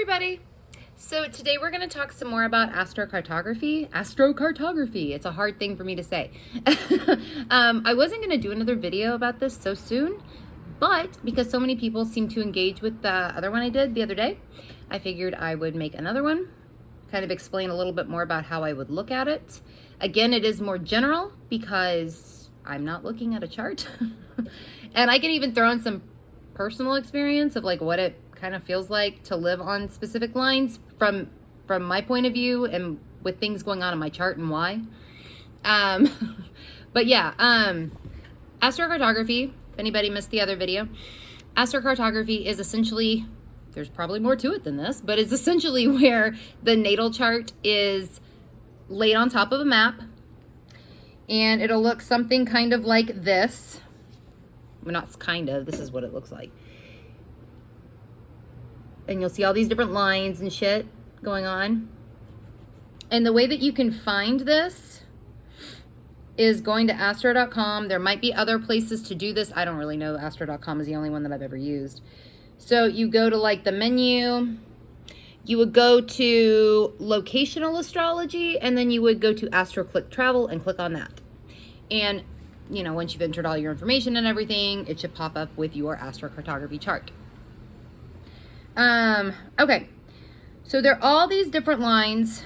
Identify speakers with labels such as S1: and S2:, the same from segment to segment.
S1: everybody. So today we're going to talk some more about astrocartography. Astrocartography. It's a hard thing for me to say. I wasn't going to do another video about this so soon, but because so many people seem to engage with the other one I did the other day, I figured I would make another one, kind of explain a little bit more about how I would look at it. Again, it is more general because I'm not looking at a chart. And I can even throw in some personal experience of like what it kind of feels like to live on specific lines from my point of view and with things going on in my chart and why. But yeah, astrocartography, if anybody missed the other video, astrocartography is essentially, there's probably more to it than this, but it's essentially where the natal chart is laid on top of a map, and it'll look something kind of like this. Well, not kind of, this is what it looks like. And you'll see all these different lines and shit going on. And the way that you can find this is going to astro.com. There might be other places to do this. I don't really know. Astro.com is the only one that I've ever used. So you go to like the menu, you would go to locational astrology, and then you would go to Astro Click Travel and click on that. And you know, once you've entered all your information and everything, it should pop up with your astrocartography chart. Okay, so there are all these different lines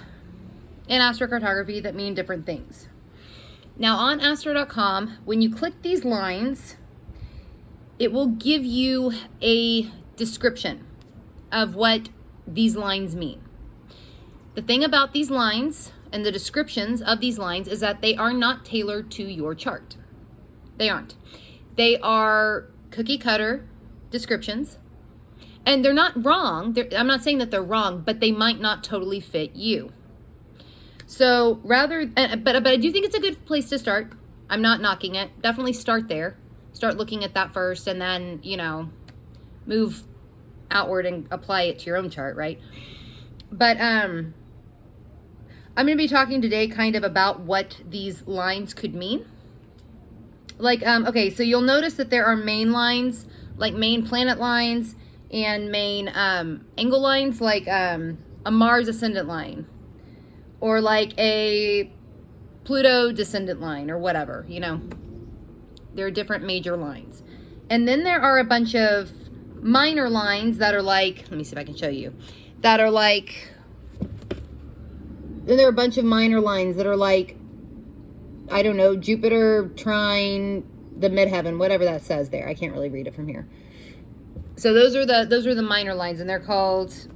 S1: in astrocartography that mean different things. Now on astro.com, when you click these lines, it will give you a description of what these lines mean. The thing about these lines and the descriptions of these lines is that they are not tailored to your chart. They aren't. They are cookie cutter descriptions. And they're not wrong. I'm not saying that they're wrong, but they might not totally fit you. So rather, but I do think it's a good place to start. I'm not knocking it. Definitely start there. Start looking at that first, and then, you know, move outward and apply it to your own chart, right? But I'm going to be talking today kind of about what these lines could mean. Like, okay, so you'll notice that there are main lines, like main planet lines, and main angle lines, like a Mars ascendant line, or like a Pluto descendant line, or whatever, you know. There are different major lines. And then there are a bunch of minor lines that are like, let me see if I can show you, that are like, then there are a bunch of minor lines that are like, I don't know, Jupiter trine the midheaven, whatever that says there. I can't really read it from here. So those are the minor lines, and they're called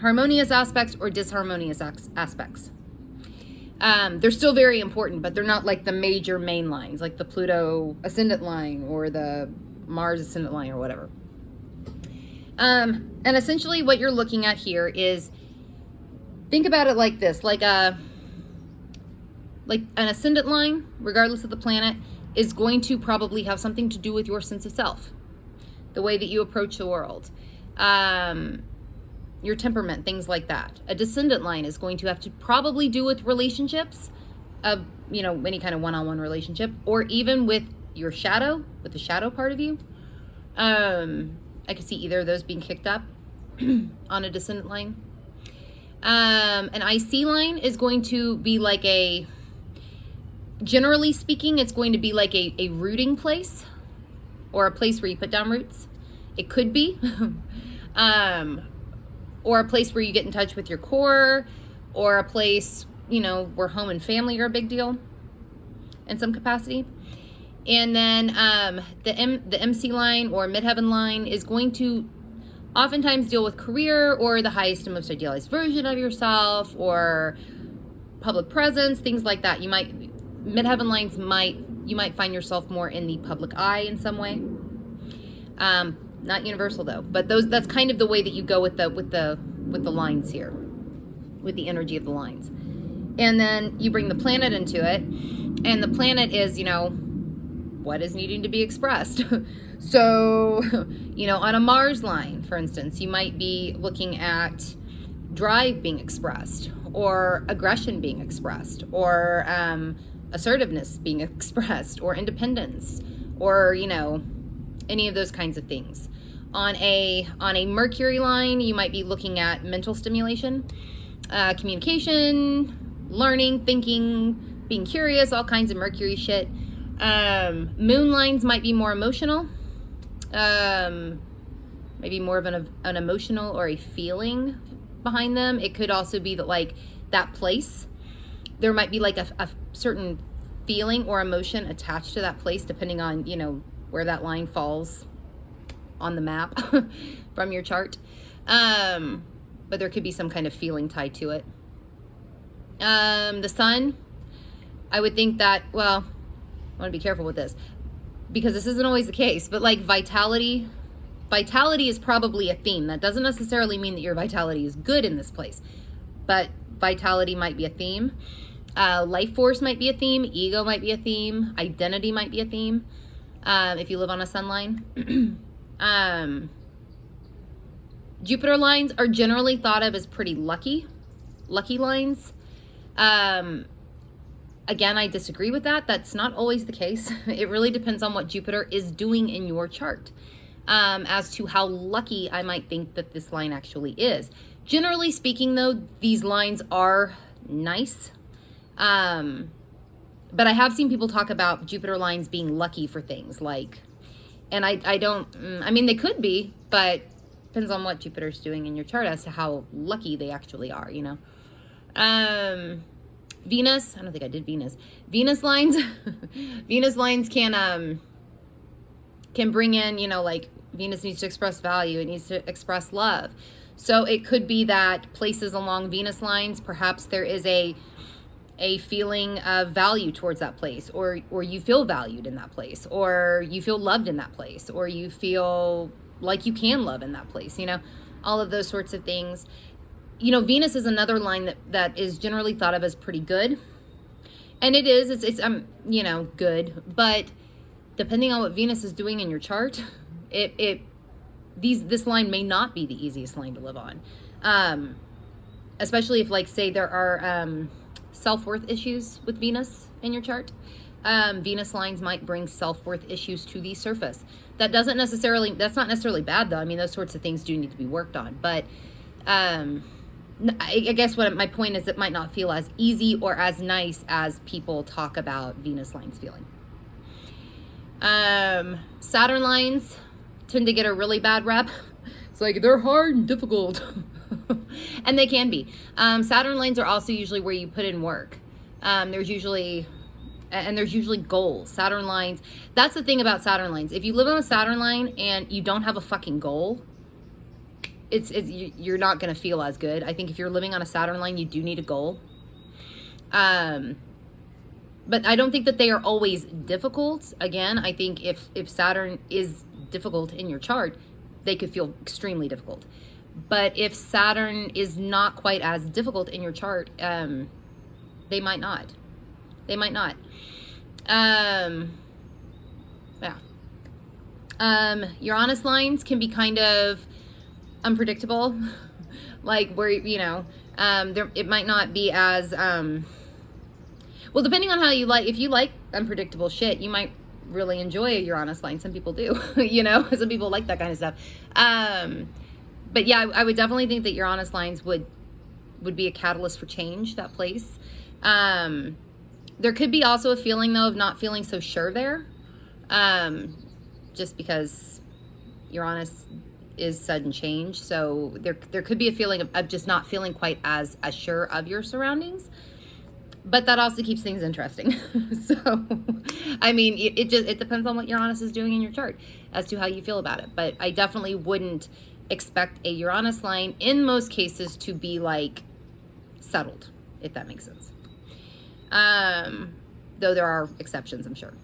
S1: harmonious aspects or disharmonious aspects. They're still very important, but they're not like the major main lines, like the Pluto ascendant line or the Mars ascendant line or whatever. And essentially what you're looking at here is, think about it like this, like an ascendant line, regardless of the planet, is going to probably have something to do with your sense of self, the way that you approach the world, your temperament, things like that. A descendant line is going to have to probably do with relationships, of, you know, any kind of one-on-one relationship, or even with your shadow, with the shadow part of you. I could see either of those being kicked up on a descendant line. An IC line is going to be like a, generally speaking, it's going to be like a rooting place, or a place where you put down roots. It could be. Or a place where you get in touch with your core, or a place, you know, where home and family are a big deal in some capacity. And then the MC line or midheaven line is going to oftentimes deal with career, or the highest and most idealized version of yourself, or public presence, things like that. Midheaven lines you might find yourself more in the public eye in some way. Not universal though, but that's kind of the way that you go with the lines here, with the energy of the lines. And then you bring the planet into it, and the planet is, you know, what is needing to be expressed. So, you know, on a Mars line, for instance, you might be looking at drive being expressed, or aggression being expressed, or assertiveness being expressed, or independence, or, you know, any of those kinds of things. On a Mercury line, you might be looking at mental stimulation, communication, learning, thinking, being curious, all kinds of Mercury shit. Moon lines might be more emotional, maybe more of an emotional or a feeling behind them. It could also be that, like, that place, there might be like a certain feeling or emotion attached to that place, depending on, you know, where that line falls on the map from your chart. But there could be some kind of feeling tied to it. The sun, I would think that, well, I want to be careful with this because this isn't always the case, but like vitality is probably a theme. That doesn't necessarily mean that your vitality is good in this place, but vitality might be a theme. Life force might be a theme. Ego might be a theme. Identity might be a theme. If you live on a sun line. Jupiter lines are generally thought of as pretty lucky lines. Again, I disagree with that. That's not always the case. It really depends on what Jupiter is doing in your chart, as to how lucky I might think that this line actually is. Generally speaking, though, these lines are nice. But I have seen people talk about Jupiter lines being lucky for things like, and I don't, I mean, they could be, but depends on what Jupiter's doing in your chart as to how lucky they actually are, you know. Venus, I don't think I did Venus. Venus lines, Venus lines can bring in, you know, like Venus needs to express value. It needs to express love. So it could be that places along Venus lines, perhaps there is a feeling of value towards that place, or you feel valued in that place, or you feel loved in that place, or you feel like you can love in that place, you know, all of those sorts of things. You know, Venus is another line that is generally thought of as pretty good. And it's you know, good, but depending on what Venus is doing in your chart, this line may not be the easiest line to live on. Especially if, like, say there are self-worth issues with Venus in your chart. Venus lines might bring self-worth issues to the surface. That's not necessarily bad, though. I mean, those sorts of things do need to be worked on. But I guess what my point is, it might not feel as easy or as nice as people talk about Venus lines feeling. Saturn lines tend to get a really bad rep. It's like they're hard and difficult. And they can be. Saturn lines are also usually where you put in work. There's usually goals. Saturn lines, that's the thing about Saturn lines. If you live on a Saturn line and you don't have a fucking goal, you're not going to feel as good. I think if you're living on a Saturn line, you do need a goal. But I don't think that they are always difficult. Again, I think if Saturn is difficult in your chart, they could feel extremely difficult. But if Saturn is not quite as difficult in your chart, they might not. Uranus lines can be kind of unpredictable. Like, where, you know, it might not be as, well, depending on how you like, if you like unpredictable shit, you might really enjoy a Uranus line. Some people do, you know, some people like that kind of stuff. But yeah, I would definitely think that Uranus lines would be a catalyst for change, that place. There could be also a feeling, though, of not feeling so sure there. Just because Uranus is sudden change. So there could be a feeling of just not feeling quite as sure of your surroundings. But that also keeps things interesting. So, I mean, it depends on what Uranus is doing in your chart as to how you feel about it. But I definitely wouldn't expect a Uranus line in most cases to be like settled, if that makes sense. Though there are exceptions, I'm sure.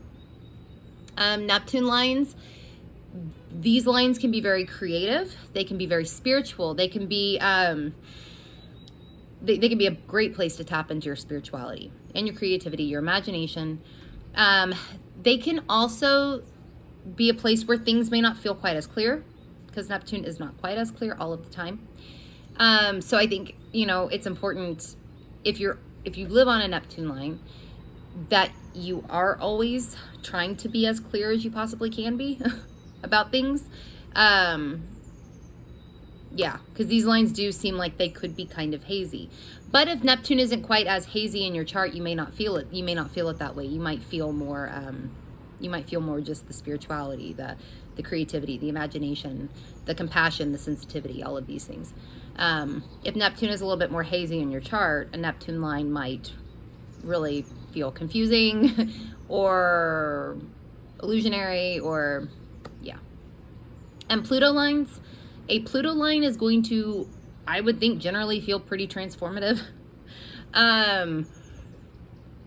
S1: Neptune lines, these lines can be very creative. They can be very spiritual. They can be they can be a great place to tap into your spirituality and your creativity, your imagination. They can also be a place where things may not feel quite as clear, because Neptune is not quite as clear all of the time. So I think, you know, it's important if you live on a Neptune line that you are always trying to be as clear as you possibly can be about things. Yeah, because these lines do seem like they could be kind of hazy. But if Neptune isn't quite as hazy in your chart, you may not feel it. You may not feel it that way. You might feel more. You might feel more just the spirituality, the creativity, the imagination, the compassion, the sensitivity, all of these things. If Neptune is a little bit more hazy in your chart, a Neptune line might really feel confusing or illusionary, or yeah. And Pluto lines, a Pluto line is going to, I would think, generally feel pretty transformative.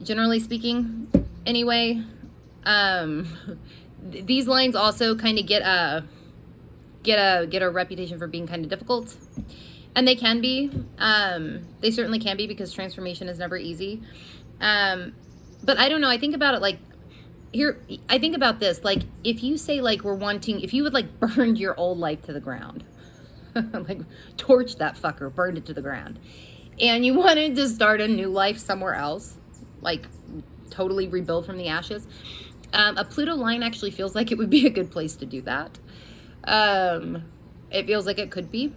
S1: Generally speaking, anyway. These lines also kind of get a reputation for being kind of difficult, and they can be. They certainly can be, because transformation is never easy. But I don't know. I think about it like here. I think about this like, if you say like if you would like burned your old life to the ground, like torched that fucker, burned it to the ground, and you wanted to start a new life somewhere else, like totally rebuild from the ashes. A Pluto line actually feels like it would be a good place to do that. It feels like it could be.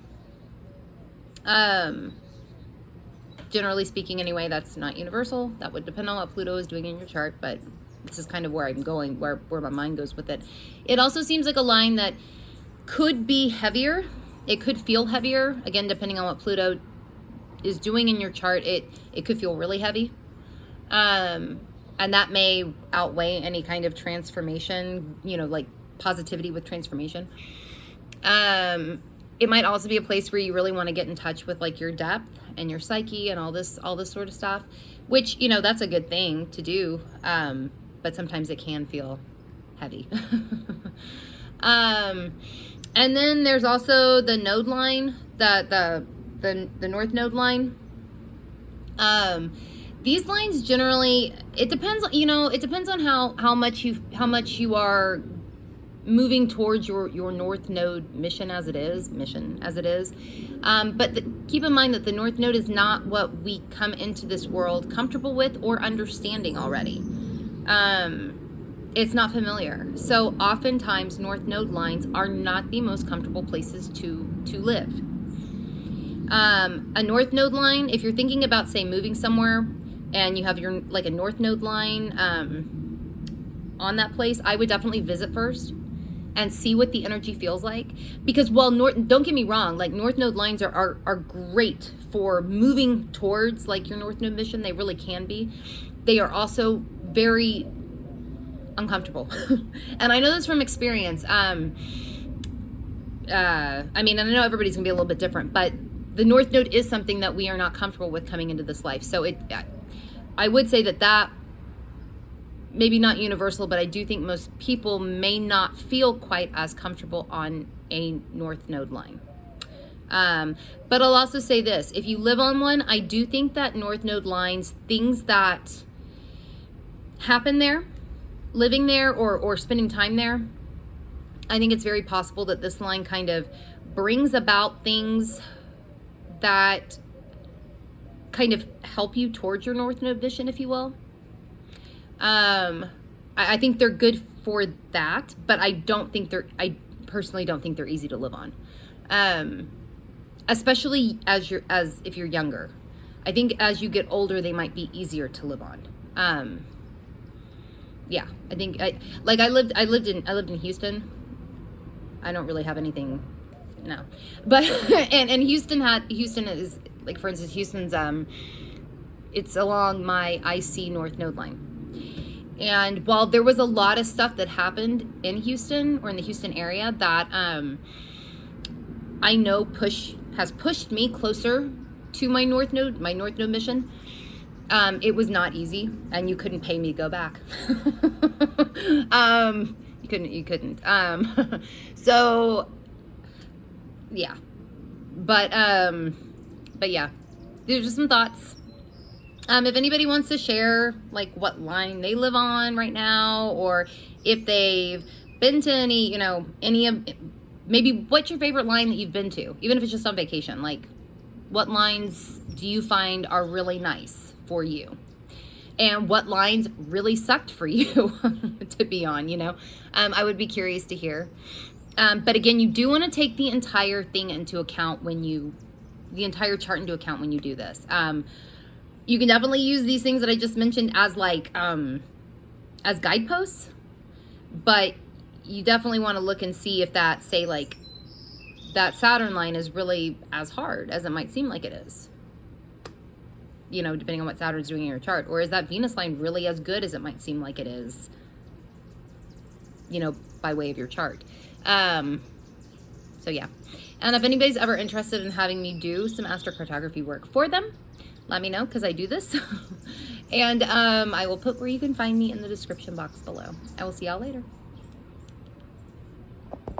S1: Generally speaking, anyway, that's not universal. That would depend on what Pluto is doing in your chart, but this is kind of where I'm going, where my mind goes with it. It also seems like a line that could be heavier. It could feel heavier, again, depending on what Pluto is doing in your chart. It could feel really heavy. And that may outweigh any kind of transformation, like positivity with transformation. It might also be a place where you really want to get in touch with like your depth and your psyche and all this sort of stuff, which, that's a good thing to do. But sometimes it can feel heavy. And then there's also the node line, the north node line. These lines generally, it depends on how much you are moving towards your north node mission as it is. But keep in mind that the north node is not what we come into this world comfortable with or understanding already. It's not familiar. So oftentimes north node lines are not the most comfortable places to live. A north node line, if you're thinking about, say, moving somewhere and you have your like a north node line on that place, I would definitely visit first and see what the energy feels like. Because don't get me wrong, like north node lines are great for moving towards like your north node mission. They really can be. They are also very uncomfortable. And I know this from experience. I mean, I know everybody's gonna be a little bit different, but the north node is something that we are not comfortable with coming into this life. So I would say that maybe not universal, but I do think most people may not feel quite as comfortable on a north node line. But I'll also say this, if you live on one, I do think that north node lines, things that happen there, living there or spending time there, I think it's very possible that this line kind of brings about things that kind of help you towards your north node vision, if you will. I think they're good for that, but I personally don't think they're easy to live on. Especially if you're younger. I think as you get older, they might be easier to live on. Yeah, I think I lived in Houston. I don't really have anything, no, but and Houston is like, for instance, Houston's it's along my IC north node line. And while there was a lot of stuff that happened in Houston or in the Houston area that I know has pushed me closer to my north node mission, it was not easy, and you couldn't pay me to go back. You couldn't. So yeah, but yeah, there's just some thoughts. If anybody wants to share like what line they live on right now, or if they've been to any of, maybe what's your favorite line that you've been to, even if it's just on vacation, like what lines do you find are really nice for you? And what lines really sucked for you to be on, I would be curious to hear. But again, you do want to take the entire thing into account the entire chart into account when you do this. You can definitely use these things that I just mentioned as like, as guideposts, but you definitely want to look and see if that, say like, that Saturn line is really as hard as it might seem like it is. You know, depending on what Saturn's doing in your chart. Or is that Venus line really as good as it might seem like it is, you know, by way of your chart? So yeah. And if anybody's ever interested in having me do some astrocartography work for them, let me know, because I do this. And I will put where you can find me in the description box below. I will see y'all later.